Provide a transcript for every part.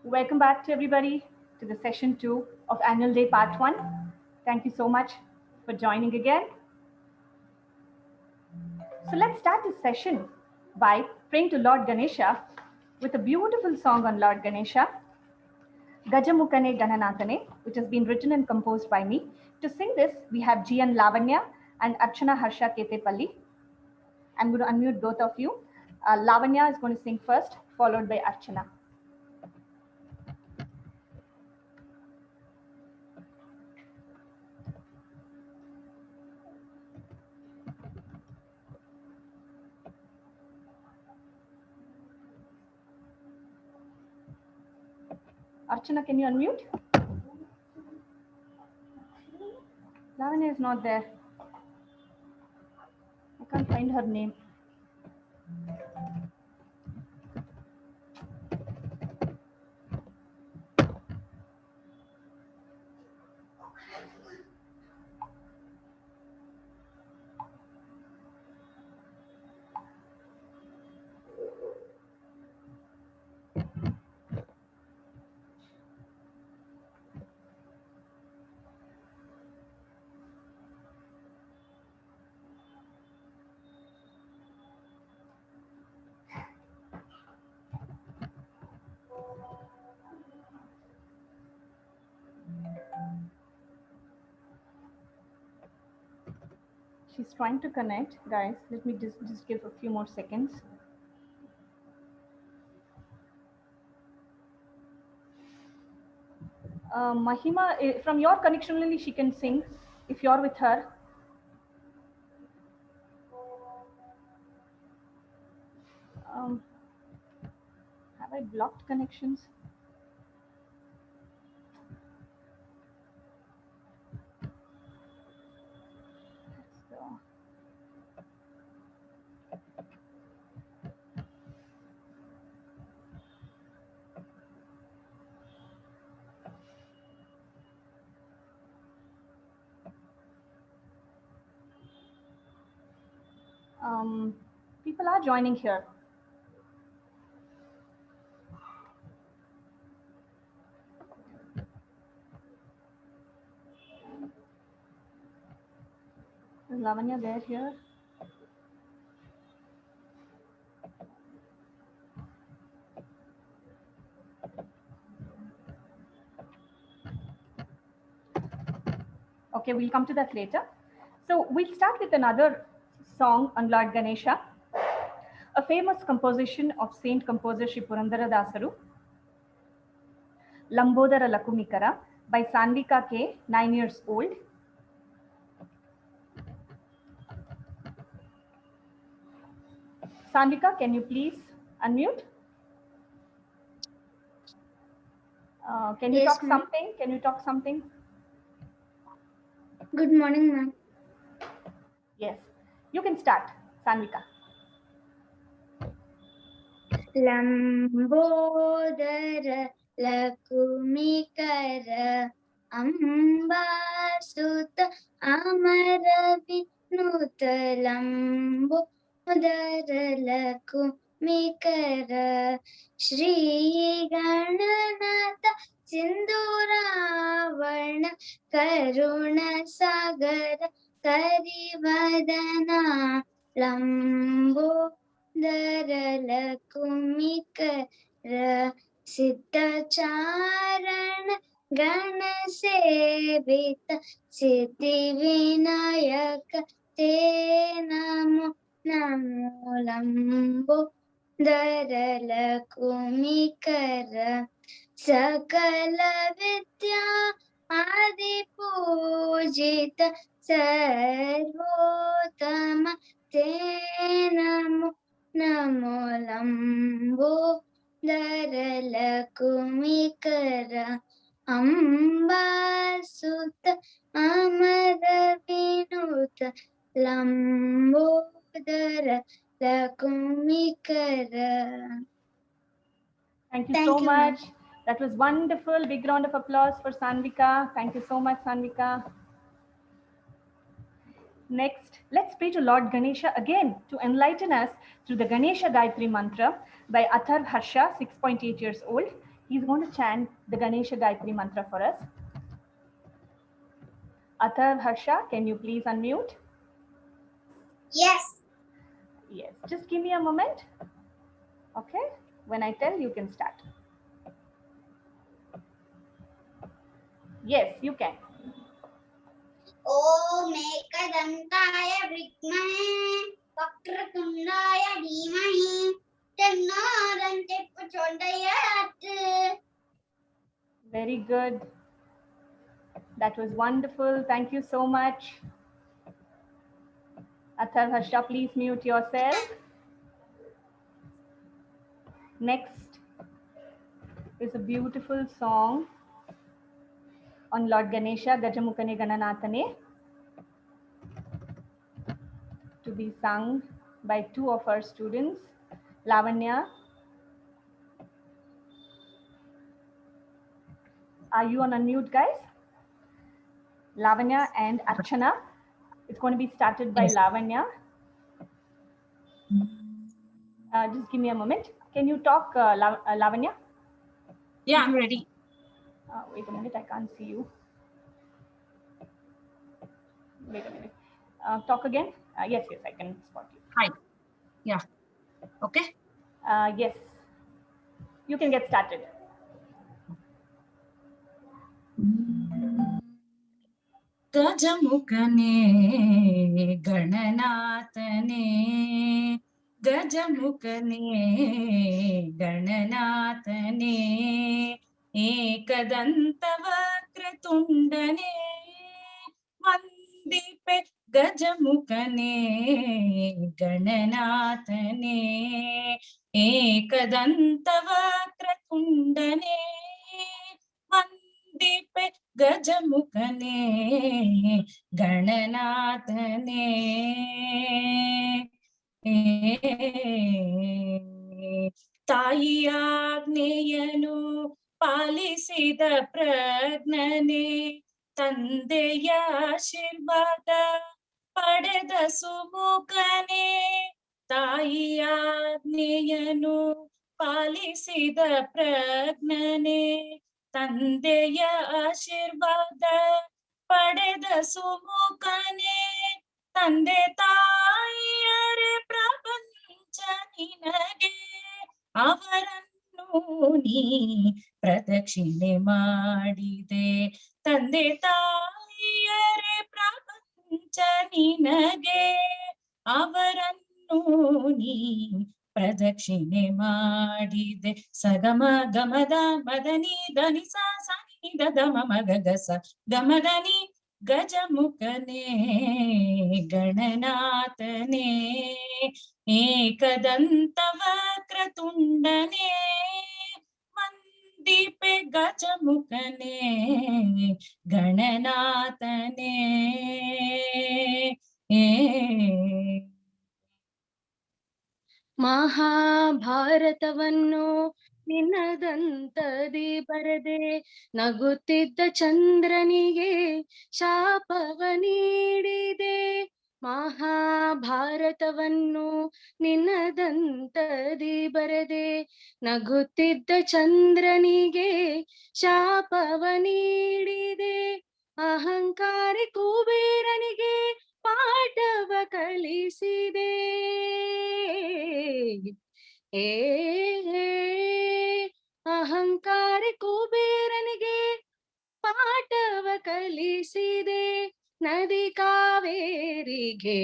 Welcome back to everybody to the session 2 of Annual Day Part 1. Thank you so much for joining again. So let's start this session by praying to Lord Ganesha with a beautiful song on Lord Ganesha, Gajamukane Gananathane, which has been written and composed by me. To sing this, we have G.N. Lavanya and Archana Harsha Ketepalli. I'm going to unmute both of you. Lavanya is going to sing first, followed by Archana. Archana, can you unmute? Lavanya is not there. I can't find her name. She's trying to connect, guys. Let me just give a few more seconds. Mahima, from your connection only she can sing if you're with her. Have I blocked connections? People are joining here. Is Lavanya there here? Okay, we'll come to that later. So we'll start with another song on Lord Ganesha, a famous composition of Saint Composer Shri Purandara Dasaru, Lambodara Lakumikara by Sandika K, 9 years old. Sandika, can you please unmute? Can you talk something? Can you talk something? Good morning, ma'am. Yes, you can start, Sandika. Lambodara Lakumikara Ambasuta Amara Vinuta Lambodara Lakumikara Shri Gananatha Sindhuravana Karuna Sagara Karivadana Lambo Kumikara Siddhacharan Ganasevita Siddhivinayaka Te Namo Namo Lambo Kumikara Sakala Vidya Adi Pujita Sarvotama Te Namo Namo Lambo Kumikara Ambasuta Amara Vinuta Lambodara Kumikara. Thank you so much. That was wonderful. Big round of applause for Sanvika. Thank you so much, Sanvika. Next, let's pray to Lord Ganesha again to enlighten us through the Ganesha Gayatri Mantra by Atharv Harsha, 6.8 years old. He's going to chant the Ganesha Gayatri mantra for us. Atharv, Harsha, can you please unmute? Yes. Yes, just give me a moment. Okay, when I tell, you can start. Yes, you can. ॐ एकदन्ताय विद्महे वक्रतुण्डाय धीमहि तन्नो दन्तिः प्रचोदयात्. Very good. That was wonderful. Thank you so much. Atharv, Harsha, please mute yourself. Next is a beautiful song on Lord Ganesha, Gajamukane Gananathane, to be sung by two of our students, Lavanya. Are you on unmute, guys? Lavanya and Archana. It's going to be started by Lavanya. Just give me a moment. Can you talk, Lavanya? Yeah, I'm ready. Wait a minute, I can't see you. Wait a minute. Talk again. Yes, I can spot you. Hi. Yeah. Okay. Yes. You can get started. गजमुखने गणनाथने गजमुखने गणनाथने एकदन्तवक्रतुण्डने वन्दिपे गजमुखने गणनाथने एकदन्तवक्रतुण्डने वन्दिपे गजमुखने गणनाथने ತಾಯಿಯಾಜ್ಞೆಯನು ಪಾಲಿಸಿದ ಪ್ರಜ್ಞನೆ ತಂದೆಯ ಆಶೀರ್ವಾದ ಪಡೆದ ಸುಮುಖನೆ ತಾಯಿಯಾಜ್ಞೆಯನು ಪಾಲಿಸಿದ ಪ್ರಜ್ಞನೆ ತಂದೆಯ ಆಶೀರ್ವಾದ ಪಡೆದ ಸುಮುಖನೆ ತಂದೆ ತಾಯಿಯರೇ ಪ್ರಪಂಚ ನಿನಗೆ ಅವರನ್ನು ನೀ ಪ್ರದಕ್ಷಿಣೆ ಮಾಡಿದೆ ತಂದೆ ತಾಯಿಯರೇ ಪ್ರಪಂಚ ನಿನಗೆ ಅವರನ್ನು ನೀ ಪ್ರದಕ್ಷಿಣೆ ಮಾಡಿದೆ ಸಗಮ ಗಮದ ಮದನಿ ಧನಿ ಸ ಸನಿ ದದ ಮಮ ಗಗಸ ಗಮದನಿ ಗಜಮುಖನೆ ಗಣನಾಥನೆ एकदन्तवक्रतुण्डने वन्दिपे गजमुखने गणनाथने ಮಹಾಭಾರತವನ್ನು ನಿನ್ನದಂತದಿ ಬರದೆ ನಗುತ್ತಿದ್ದ ಚಂದ್ರನಿಗೆ ಶಾಪವ ನೀಡಿದೆ ಮಹಾಭಾರತವನ್ನು ನಿನ್ನದಂತದಿ ಬರದೆ ನಗುತ್ತಿದ್ದ ಚಂದ್ರನಿಗೆ ಶಾಪವ ನೀಡಿದೆ ಅಹಂಕಾರಿ ಕುಬೇರನಿಗೆ ಪಾಠವ ಕಲಿಸಿದೆ ಅಹಂಕಾರಿ ಕುಬೇರನಿಗೆ ಪಾಠವ ಕಲಿಸಿದೆ ನದಿ ಕಾವೇರಿಗೆ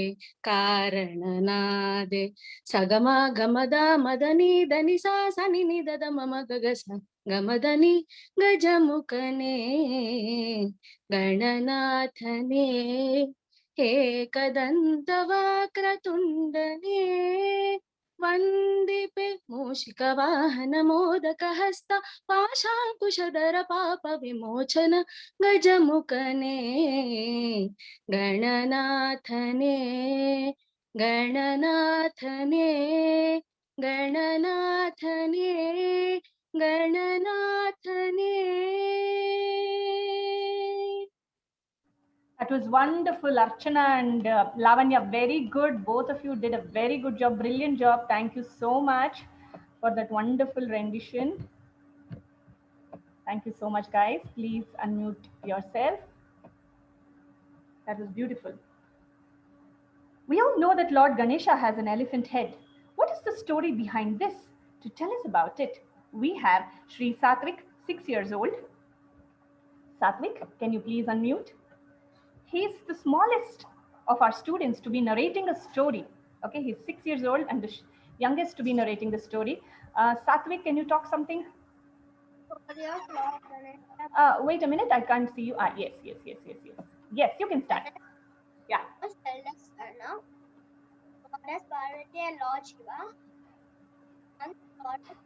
ಕಾರಣನಾದೆ ಸಗಮ ಗಮದ ಮದನಿ ದನಿ ಸ ಸನಿ ನಿದದ ಮಮ ಗಗಸ ಗಮದನಿ ಗಜಮುಖನೇ ಗಣನಾಥನೇ एकदन्तवक्रतुण्डने वन्दिपे मूषिकवाहन मोदक हस्त पाशाङ्कुशधर पाप विमोचन गजमुखने गणनाथने गणनाथने गणनाथने गणनाथने. That was wonderful, Archana and Lavanya. Very good. Both of you did a very good job. Brilliant job. Thank you so much for that wonderful rendition. Thank you so much, guys. Please unmute yourself. That was beautiful. We all know that Lord Ganesha has an elephant head. What is the story behind this? To tell us about it, we have Sri Satvik, 6 years old. Satvik, can you please unmute? He's the smallest of our students to be narrating a story. Okay, he's 6 years old and the youngest to be narrating the story. Satvik, can you talk something? Story of Lord Ganesha Wait a minute, I can't see you. Yes. Yes, you can start. Yeah. was eldest son of Goddess Parvati and Lord Shiva. And Goddess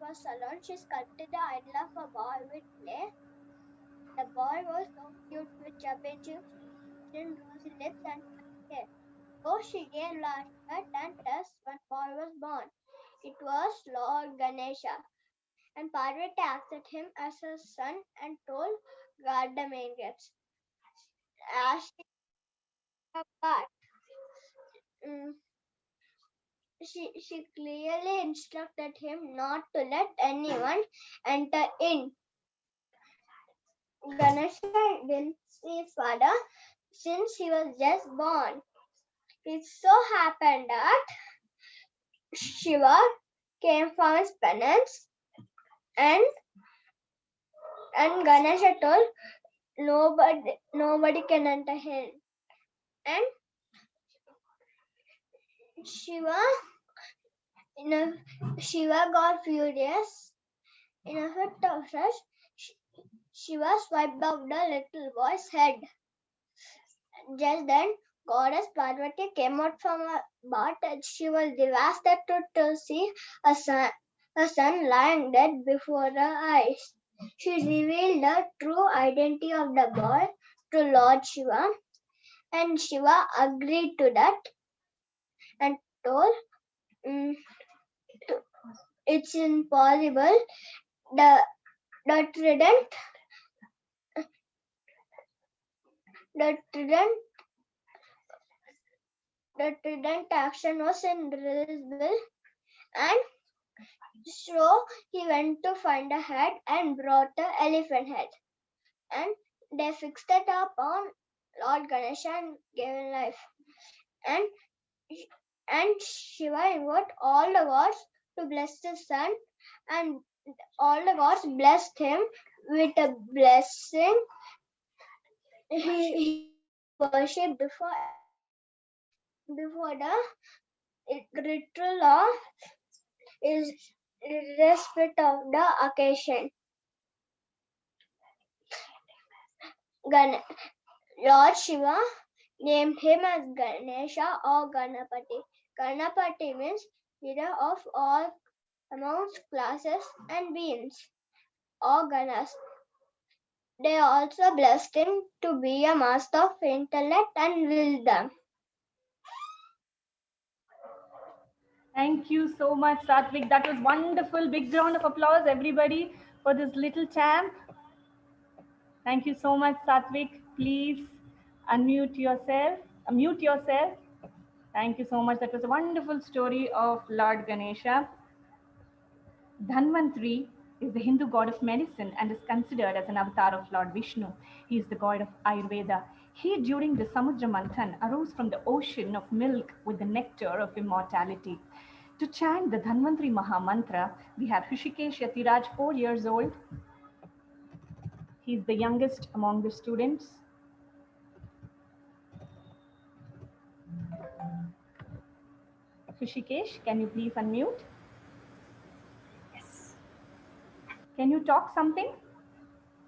was alone. She sculpted the idol of a boy with clay. The boy was so cute with chubby cheeks, thin rosy lips, and black hair. So she gave large cut and test when boy was born. It was Lord Ganesha. And Parvati accepted him as her son and told guard the main gates. As she guard, she clearly instructed him not to let anyone enter in. Ganesha didn't see his father since he was just born. It so happened that Shiva came from his penance and Ganesha told nobody can enter him. And Shiva got furious. In a fit of rage, Shiva swiped off the little boy's head. Just then, Goddess Parvati came out from her bath and she was devastated to see her son lying dead before her eyes. She revealed the true identity of the boy to Lord Shiva, and Shiva agreed to that and told, it's impossible. The trident action was irresistible, and so he went to find a head and brought the elephant head, and they fixed it up on Lord Ganesha and gave him life. And Shiva invoked all the gods to bless his son, and all the gods blessed him with a blessing. He worshipped before the ritual of is respect of the occasion. Lord Shiva named him as Ganesha or Ganapati. Ganapati means leader of all amounts, classes, and beings, or Ganas. They also blessed him to be a master of intellect and wisdom. Thank you so much, Satvik. That was wonderful. Big round of applause, everybody, for this little champ. Thank you so much, Satvik. Please unmute yourself. Mute yourself. Thank you so much. That was a wonderful story of Lord Ganesha. Dhanvantri is the Hindu god of medicine and is considered as an avatar of Lord Vishnu. He is the god of Ayurveda. He, during the Samudra Manthan, arose from the ocean of milk with the nectar of immortality. To chant the Dhanvantri Maha Mantra, we have Hrishikesh Yatiraj, 4 years old. He's the youngest among the students. Hrishikesh, can you please unmute? Yes. Can you talk something?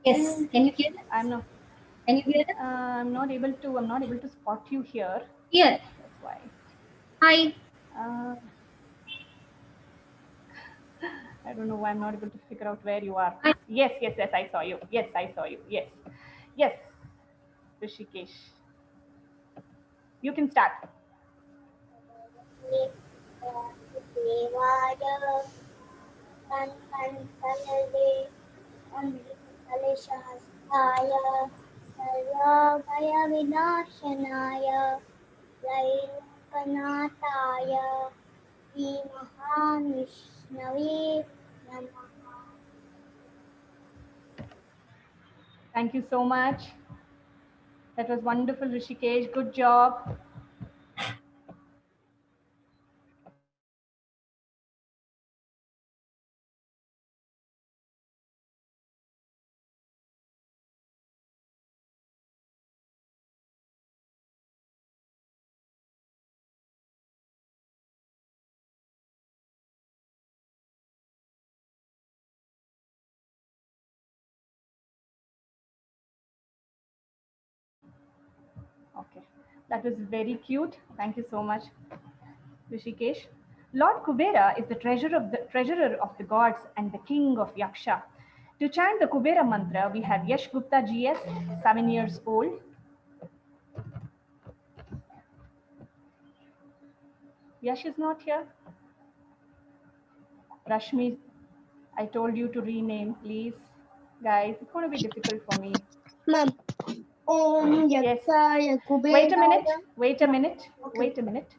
Yes, can you hear that? I'm not. Can you hear that? I'm not able to spot you here. Here. That's why. Hi. I don't know why I'm not able to figure out where you are. Hi. Yes, I saw you. Yes, I saw you. Yes. Rishikesh. You can start. Thank you so much. That was wonderful, Rishikesh. Good job. Okay, that was very cute. Thank you so much, Rishikesh. Lord Kubera is the treasurer of the gods and the king of Yaksha. To chant the Kubera mantra, we have Yash Gupta GS, 7 years old. Yash is not here. Rashmi, I told you to rename, please. Guys, it's going to be difficult for me. Ma'am. Om Yes. Yaksaya Kuberaya. Wait a minute. Wait a minute. Okay. Wait a minute.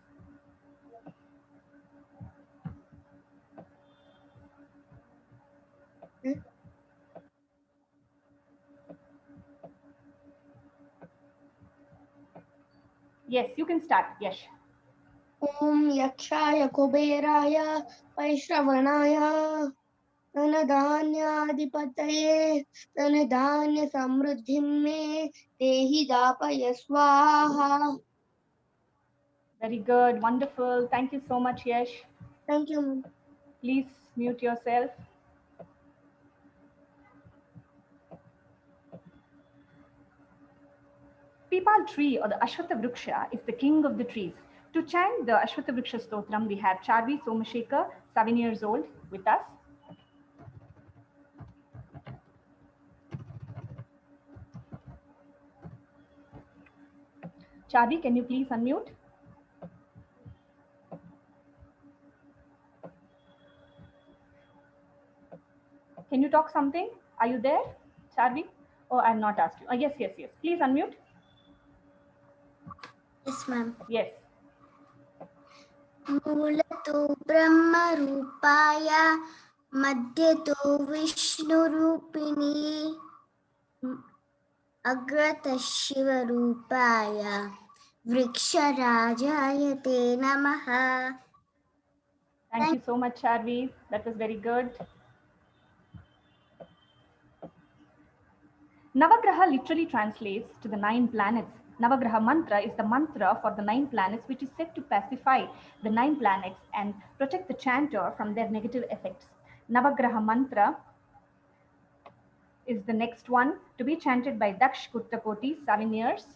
Yes, you can start. Yes. Om Yakshaya Kuberaya Vaishravanaya Dhanadhanyadipataye Dhanadhanya Samruddhim Me Dehi Dapaya Swaha. Very good. Wonderful. Thank you so much, Yash. Thank you, ma'am. Please mute yourself. Pipal tree or the Ashwatha Vriksha is the king of the trees. To chant the Ashwatha Vriksha Stotram, we have Charvi Somashekar, 7 years old, with us. Charvi, can you please unmute? Can you talk something? Are you there, Charvi? Oh, I've not asked you. Yes, yes, yes. Please unmute. Yes, ma'am. Yes. Mulato Brahma Rupaya Madhyato Vishnu Rupini Agrata Shiva Rupaya Vriksharajaya Te Namaha. Thank you so much, Charvi. That was very good. Navagraha literally translates to the 9 planets. Navagraha mantra is the mantra for the 9 planets, which is said to pacify the 9 planets and protect the chanter from their negative effects. Navagraha mantra is the next one to be chanted by Daksh Kurtakoti, 7 years.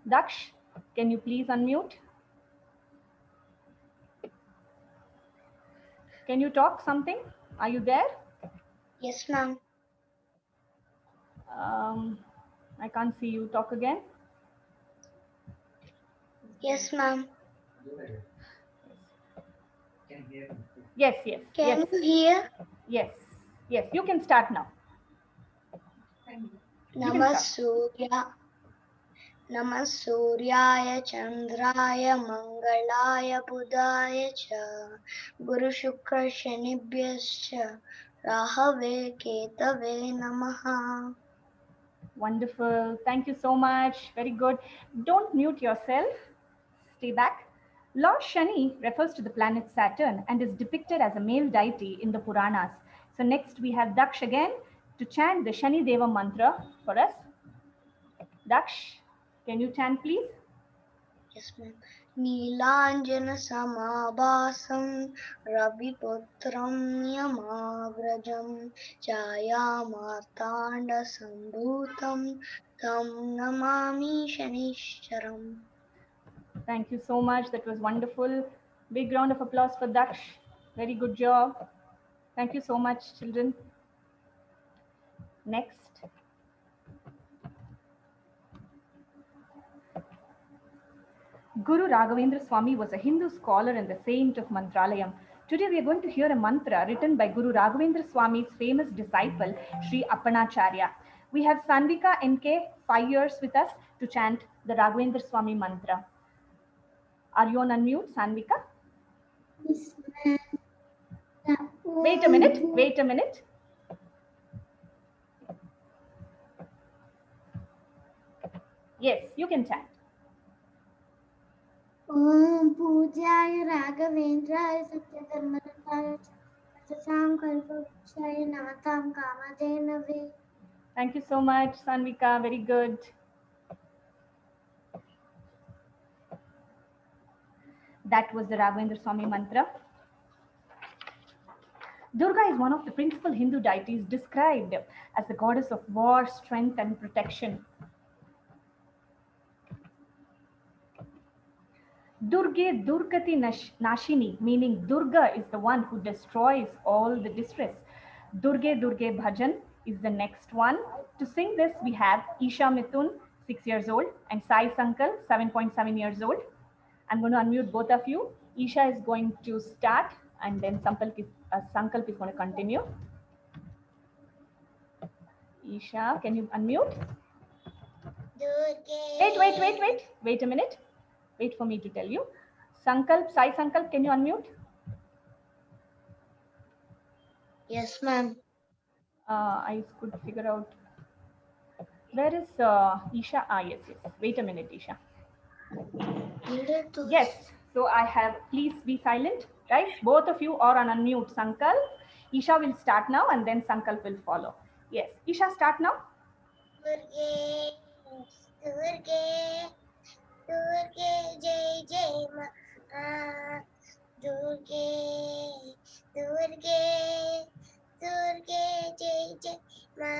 Daksh, can you please unmute? Can you talk something? Are you there? Yes, ma'am. I can't see you. Talk again. Yes, ma'am. Yes, yes. Can yes. you hear? Yes, yes. You can start now. Namah Suryaya Chandraya Mangalaya Budaya Cha Guru Shukra Shanibhyascha Rahave Ketave Namaha. Wonderful. Thank you so much. Very good. Don't mute yourself. Stay back. Lord Shani refers to the planet Saturn and is depicted as a male deity in the Puranas. So next we have Daksh again to chant the Shani Deva mantra for us. Daksh, can you chant please? Yes, ma'am. Neelanjana Samabhasam Raviputram Yamagrajam Chaya Martanda Sambhutam Tam Namami Shanishcharam. Thank you so much. That was wonderful. Big round of applause for Daksh. Very good job. Thank you so much, children. Next. Guru Raghavendra Swami was a Hindu scholar and the saint of Mantralayam. Today we are going to hear a mantra written by Guru Raghavendra Swami's famous disciple, Sri Appanacharya. We have Sanvika NK, 5 years with us to chant the Raghavendra Swami mantra. Are you on unmute, Sanvika? Yes, ma'am. Wait a minute. Yes, you can chant. Om Pujaya Raghavendra Satyadharmarataaya Satsam Kalpavrukshaaya Namatam Kamadhenave. Thank you so much, Sanvika. Very good. That was the Raghavendra Swami mantra. Durga is one of the principal Hindu deities described as the goddess of war, strength, and protection. Durge Durgati Nashini, meaning Durga is the one who destroys all the distress. Durge Durge Bhajan is the next one. To sing this, we have Isha Mithun, 6 years old, and Sai Sankal, 7.7 years old. I'm going to unmute both of you. Isha is going to start, and then Sankalp is going to continue. Isha, can you unmute? Durge. Wait a minute. Wait for me to tell you. Sankalp, Sai Sankalp, can you unmute? Yes, ma'am. I could figure out. Where is Isha? Yes. Wait a minute, Isha. Yes. So I have, please be silent. Guys, both of you are on unmute. Sankalp. Isha will start now and then Sankalp will follow. Yes. Isha, start now. Durge, Durge, Durge, Jai Jai Ma. Durge, Durge, Durge, Jai Jai Ma.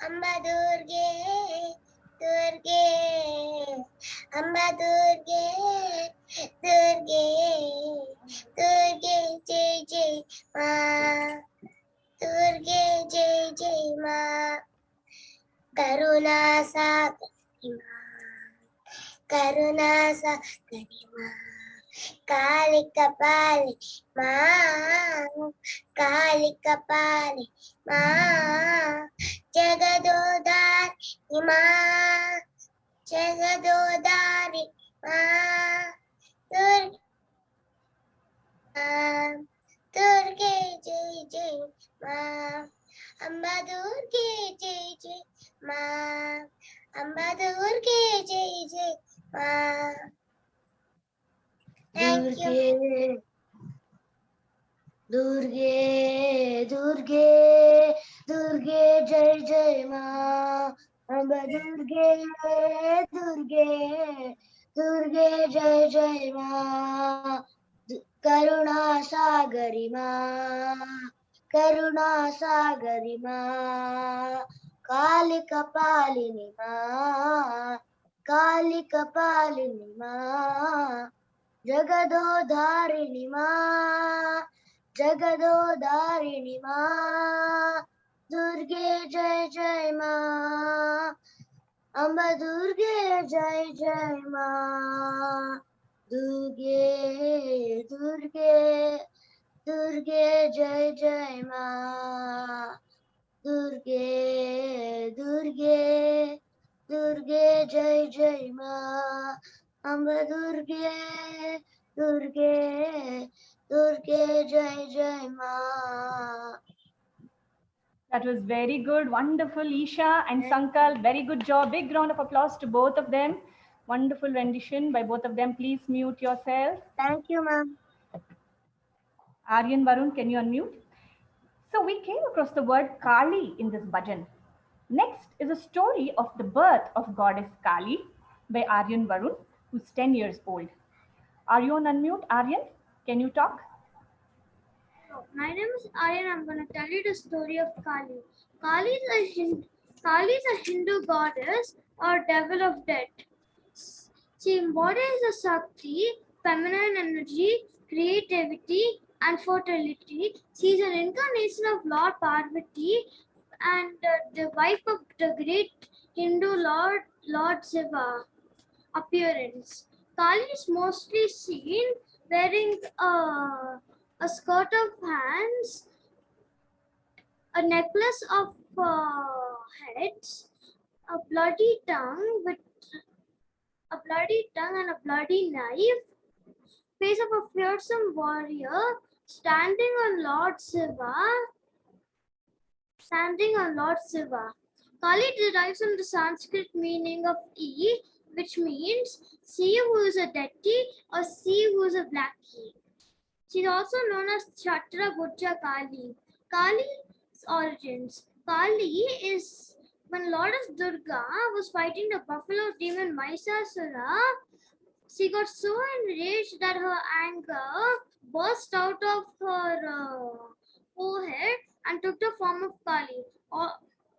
Amba Durge, Durge, Amba Durge, Durge, Durge, Jai Jai Ma. Durge, Jai Jai Ma. Karuna Sagarima, Karuna Sagarima, Kali Kapali Ma, Kali Kapali Ma, Jagadodari Ma, Jagadodari Ma, Durga, Durga Jai Jai Ma, Amba Durga Jai Jai Ma, Amba Durga Jai Jai Ma. Thank you. Durge, Durge, Durge, Jai Jai Ma. Amba Durge, Durge, Durge, Jai Jai Ma. Karuna Sagari Ma, Karuna Sagari Ma. Kali Kapalini Ma, Kali Kapalini Ma. Jagadodharini Ma, Jagadodharini Ma. Durge Jai Jai Ma, Amba Durge Jai Jai Ma. Durge, Durge, Durge Jai Jai Ma. Durge, Durge, Durge Jai Jai Ma. Amba Durge, Durge, Durge Jai Jai Ma. That was very good. Wonderful, Isha and Sankal. Very good job. Big round of applause to both of them. Wonderful rendition by both of them. Please mute yourself. Thank you, ma'am. Aryan Varun, can you unmute? So we came across the word Kali in this bhajan. Next is a story of the birth of goddess Kali by Aryan Varun, who's 10 years old. Are you on unmute, Aryan? Can you talk? My name is Aryan. I'm going to tell you the story of Kali. Kali is a Hindu goddess or devil of death. She embodies the Shakti, feminine energy, creativity, and fertility. She is an incarnation of Lord Parvati and the wife of the great Hindu Lord Shiva appearance. Kali is mostly seen wearing a skirt of hands, a necklace of heads, a bloody tongue and a bloody knife, face of a fearsome warrior standing on Lord Shiva. Kali derives from the Sanskrit meaning of E, which means sea who is a deity or sea who is a black key. She is also known as Chhatrabhuja Kali. Kali's origins. Kali is when Goddess Durga was fighting the buffalo demon Mahishasura. She got so enraged that her anger burst out of her forehead and took the form of Kali. Or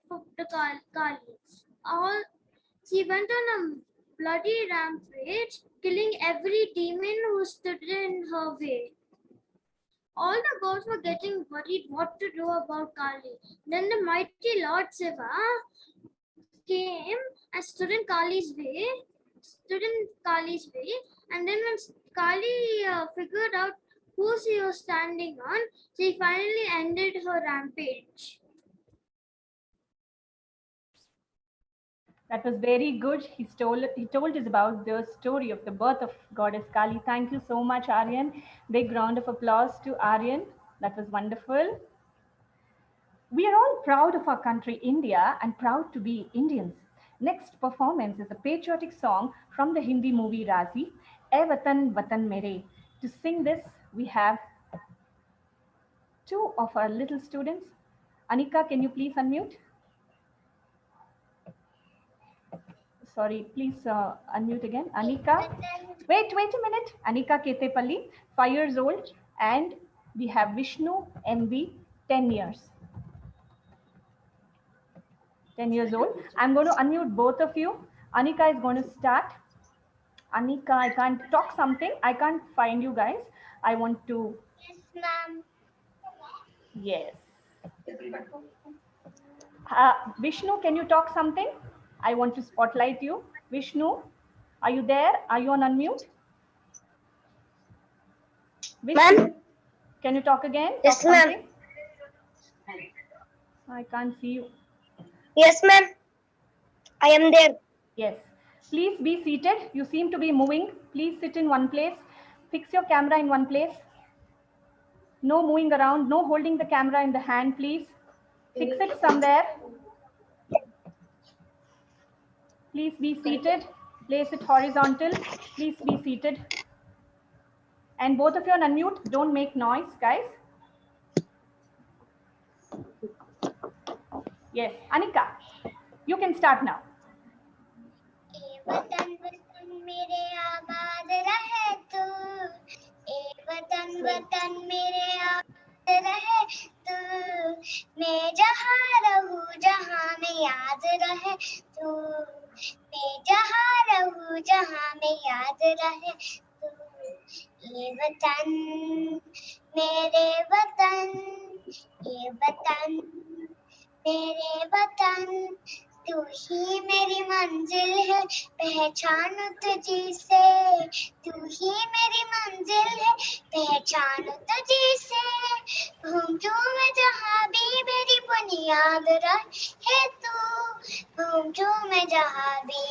of the Kali. All, she went on a bloody rampage, killing every demon who stood in her way. All the gods were getting worried what to do about Kali. Then the mighty Lord Shiva came and stood in Kali's way, and then when Kali figured out who she was standing on, she finally ended her rampage. That was very good. He told us about the story of the birth of Goddess Kali. Thank you so much, Aryan. Big round of applause to Aryan. That was wonderful. We are all proud of our country, India, and proud to be Indians. Next performance is a patriotic song from the Hindi movie Razi, "Ae Watan Watan Mere." To sing this, we have two of our little students. Anika, can you please unmute? Sorry, please unmute again. Anika, wait a minute. Anika Ketepalli, 5 years old, and we have Vishnu MV, 10 years. 10 years old. I'm going to unmute both of you. Anika is going to start. Anika, I can't talk something. I can't find you guys. I want to. Yes, ma'am. Yes. Vishnu, can you talk something? I want to spotlight you. Vishnu, are you there? Are you on unmute? Ma'am? Can you talk again? Yes, Talk ma'am. something? I can't see you. Yes, ma'am. I am there. Yes. Please be seated. You seem to be moving. Please sit in one place. Fix your camera in one place. No moving around. No holding the camera in the hand, please. Fix it somewhere. Please be seated. Place it horizontal. Please be seated. And both of you on unmute. Don't make noise, guys. Yes. Anika, you can start now. वतन वतन मेरे आबाद रहे तू, वतन वतन मेरे आबाद रहे तू, मैं जहाँ रहूँ जहाँ में याद रहे तू, मैं जहाँ रहूँ जहाँ में याद रहे तू, ये वतन मेरे वतन, ये वतन मेरे वतन, तू ही मेरी मंजिल है, पहचानूं तुझी से, तू ही मेरी मंजिल है, पहचानूं तुझी से, घूमूं मैं जहाँ भी मेरी बुनियाद रहे तू, घूमूं मैं जहाँ भी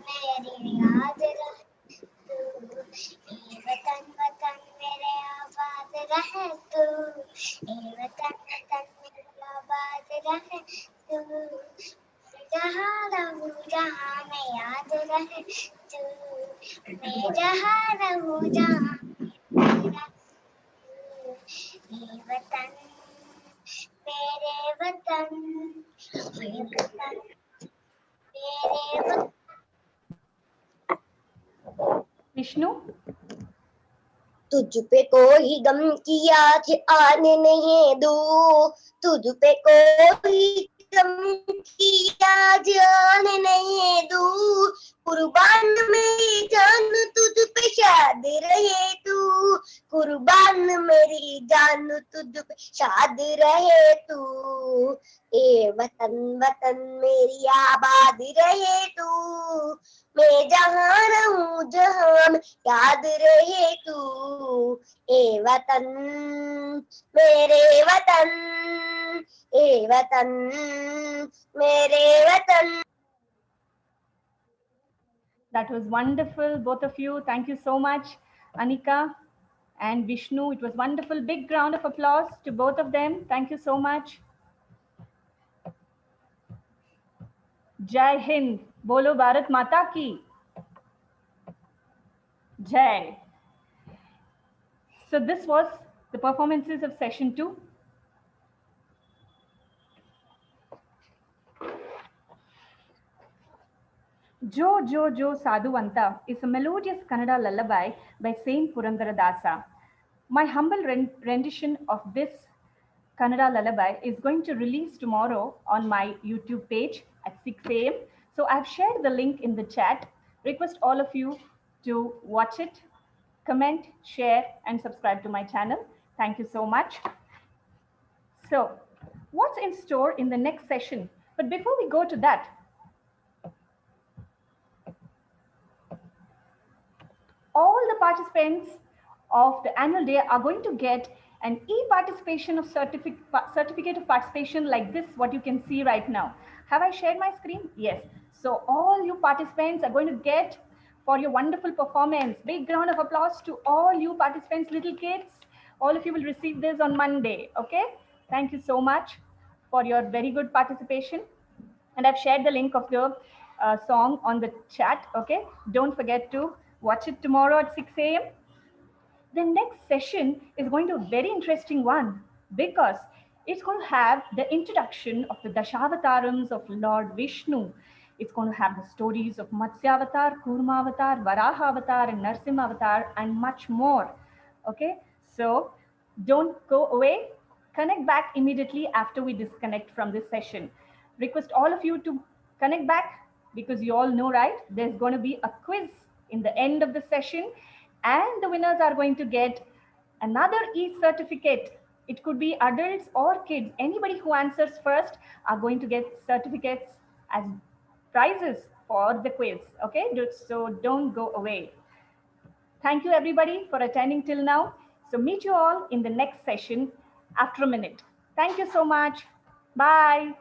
मेरी याद रहे तू, ये वतन वतन मेरे आबाद रहे तू, ये वतन वतन मेरे आबाद रहे तू, जहाँ रहूँ जहाँ मैं याद रहे तू, मैं जहाँ रहूँ जहाँ ये वतन मेरे वतन, ये वतन मेरे वतन। Vishnu. तुझ पे कोई गम की याद आने नहीं दूँ, तुझ पे कोई गम की याद आने नहीं दूँ, कुर्बान मेरी जान तुझ पे शाद रहे तू, कुर्बान मेरी जान तुझ पे शाद रहे तू, ए वतन वतन मेरी आबाद रहे तू, मैं जहाँ रहूँ जहाँ में याद रहे तू, ए वतन मेरे वतन, ए वतन मेरे वतन। That was wonderful, both of you. Thank you so much, Anika and Vishnu. It was wonderful. Big round of applause to both of them. Thank you so much. Jai Hind. Bolo Bharat Mata ki. Jai. So this was the performances of session 2. Jo Jo Jo Sadhuvanta is a melodious Kannada lullaby by Saint Purandaradasa. My humble rendition of this Kannada lullaby is going to release tomorrow on my YouTube page at 6 a.m. So I've shared the link in the chat. Request all of you to watch it, comment, share, and subscribe to my channel. Thank you so much. So what's in store in the next session? But before we go to that, all the participants of the annual day are going to get an e-participation of certificate of participation like this, what you can see right now. Have I shared my screen? Yes. So all you participants are going to get for your wonderful performance. Big round of applause to all you participants, little kids. All of you will receive this on Monday, okay? Thank you so much for your very good participation. And I've shared the link of the song on the chat, okay? Don't forget to watch it tomorrow at 6 a.m. The next session is going to be a very interesting one because it's going to have the introduction of the Dashavatarams of Lord Vishnu. It's going to have the stories of Matsyavatar, Kurmavatar, Varaha and Narsimha and much more. Okay, so don't go away. Connect back immediately after we disconnect from this session. Request all of you to connect back because you all know, right? There's going to be a quiz in the end of the session and the winners are going to get another e-certificate. It could be adults or kids. Anybody who answers first are going to get certificates as prizes for the quiz. Okay, so don't go away. Thank you everybody for attending till now. So meet you all in the next session after a minute. Thank you so much. Bye.